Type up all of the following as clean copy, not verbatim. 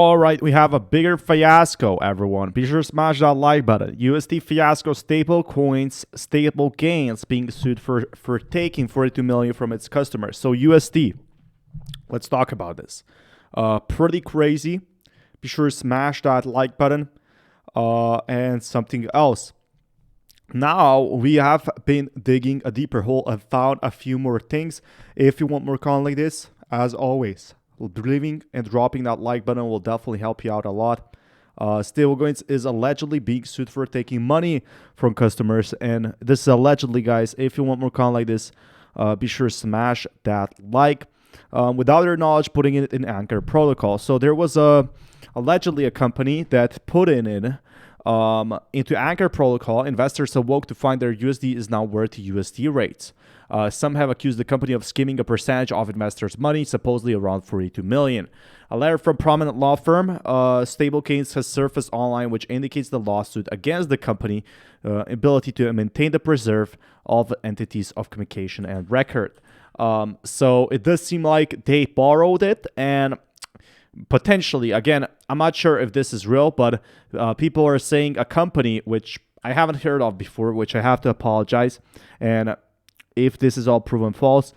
All right, we have a bigger fiasco, everyone. Be sure to smash that like button. USD fiasco stable coins, stable gains being sued for taking 42 million from its customers. So USD, let's talk about this. Pretty crazy. Be sure to smash that like button. And something else. Now we have been digging a deeper hole and found a few more things. If you want more content like this, as always, leaving and dropping that like button will definitely help you out a lot. Stablecoins is allegedly being sued for taking money from customers, and this is allegedly, guys. If you want more content like this, be sure to smash that like. Without their knowledge, putting it in Anchor protocol. So there was allegedly a company that put in into Anchor protocol. Investors awoke to find their USD is now worth USD rates. Some have accused the company of skimming a percentage of investors' money, supposedly around 42 million. A letter from prominent law firm Stablecoins has surfaced online, which indicates the lawsuit against the company ability to maintain the preserve of entities of communication and record. So it does seem like they borrowed it, and potentially, again, I'm not sure if this is real, but people are saying a company which I haven't heard of before, which I have to apologize. And if this is all proven false,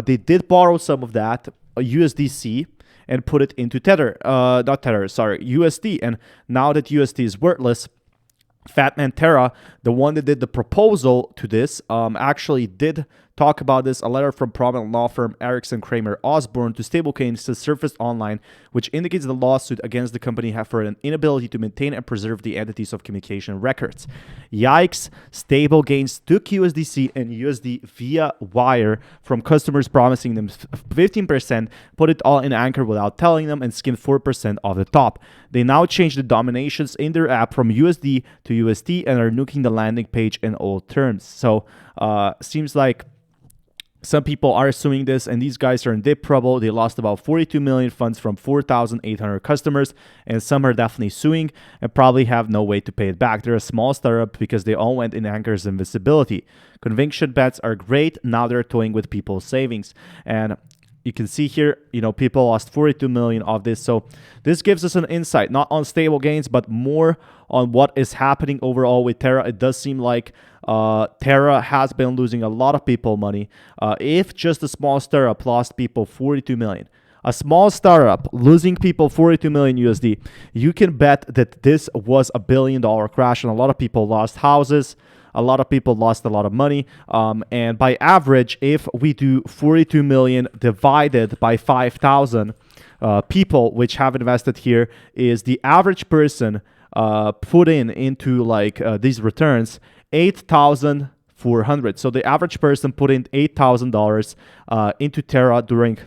they did borrow some of that USDC and put it into USD. And now that USD is worthless, Fatman Terra, the one that did the proposal to this, actually did talk about this. A letter from prominent law firm Erickson Kramer Osborne to Stablecoins has surfaced online, which indicates the lawsuit against the company for an inability to maintain and preserve the entities of communication records. Yikes! Stablecoins took USDC and USD via wire from customers, promising them 15%, put it all in Anchor without telling them, and skimmed 4% off the top. They now changed the dominations in their app from USD to USD and are nuking the landing page in old terms. So seems like some people are suing this, and these guys are in deep trouble. They lost about 42 million funds from 4,800 customers, and some are definitely suing and probably have no way to pay it back. They're a small startup because they all went in Anchor's invisibility. Conviction bets are great. Now they're toying with people's savings. And you can see here, people lost 42 million of this. So this gives us an insight, not on stable gains, but more on what is happening overall with Terra. It does seem like Terra has been losing a lot of people money. If just a small startup lost people 42 million, a small startup losing people 42 million USD, you can bet that this was a $1 billion crash, and a lot of people lost houses. A lot of people lost a lot of money. And by average, if we do 42 million divided by 5,000 people which have invested here, is the average person put into these returns 8,400. So the average person put in $8,000 into Terra during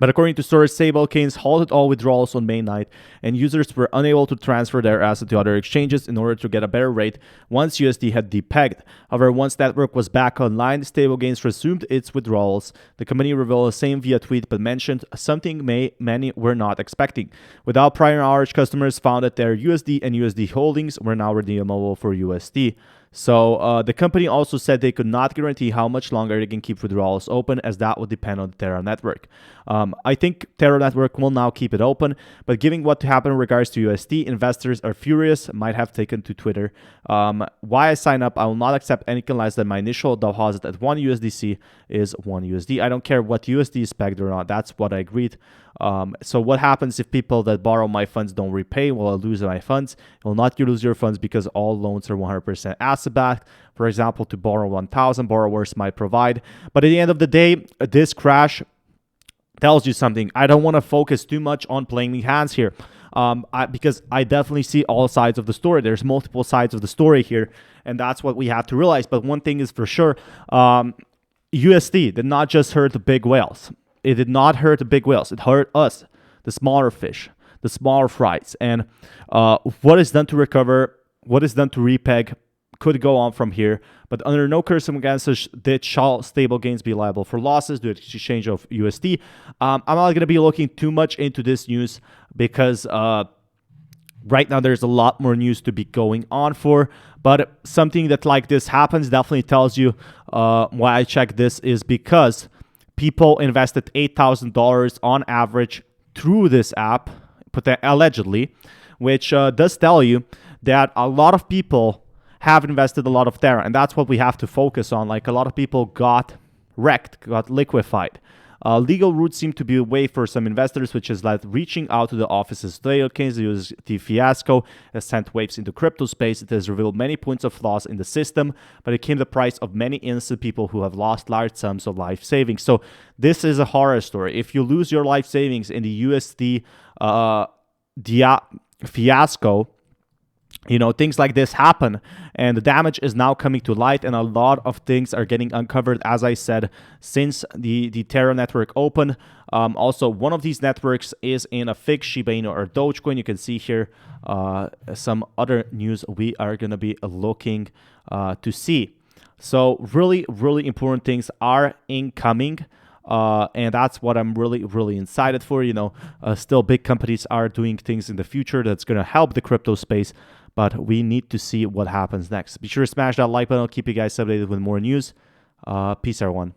But according to source, Stablecoins halted all withdrawals on May 9th, and users were unable to transfer their asset to other exchanges in order to get a better rate once USD had depegged. However, once that network was back online, Stablecoins resumed its withdrawals. The company revealed the same via tweet, but mentioned something many were not expecting. Without prior knowledge, customers found that their USD and USD holdings were now redeemable for USD. So the company also said they could not guarantee how much longer they can keep withdrawals open, as that would depend on the Terra network. I think Terra network will now keep it open, but given what happened in regards to USD, investors are furious, might have taken to Twitter. Why I sign up, I will not accept anything less than my initial deposit at 1 USDC is 1 USD. I don't care what USD is pegged or not. That's what I agreed. So what happens if people that borrow my funds don't repay? Will I lose my funds? You will not lose your funds because all loans are 100% asset-backed. For example, to borrow 1,000, borrowers might provide. But at the end of the day, this crash tells you something. I don't want to focus too much on playing the hands here, because I definitely see all sides of the story. There's multiple sides of the story here, and that's what we have to realize. But one thing is for sure, USD did not just hurt the big whales. It did not hurt the big whales. It hurt us, the smaller fish, the smaller fries. And what is done to recover, what is done to repeg, could go on from here. But under no circumstances shall Stablecoins be liable for losses due to exchange of USD. I'm not going to be looking too much into this news because right now there's a lot more news to be going on for. But something that like this happens definitely tells you why I check this is because people invested $8,000 on average through this app, allegedly, which does tell you that a lot of people have invested a lot of Terra, and that's what we have to focus on. Like, a lot of people got wrecked, got liquefied. Legal routes seem to be a way for some investors, which is like reaching out to the offices. The fiasco has sent waves into crypto space. It has revealed many points of flaws in the system, but it came at the price of many innocent people who have lost large sums of life savings. So this is a horror story. If you lose your life savings in the USD fiasco, things like this happen, and the damage is now coming to light, and a lot of things are getting uncovered, as I said, since the Terra network opened. Also, one of these networks is in a fixed Shiba Inu or Dogecoin. You can see here some other news we are going to be looking to see. So really, really important things are incoming. And that's what I'm really, really excited for. Still big companies are doing things in the future that's going to help the crypto space, but we need to see what happens next. Be sure to smash that like button. I'll keep you guys updated with more news. Peace, everyone.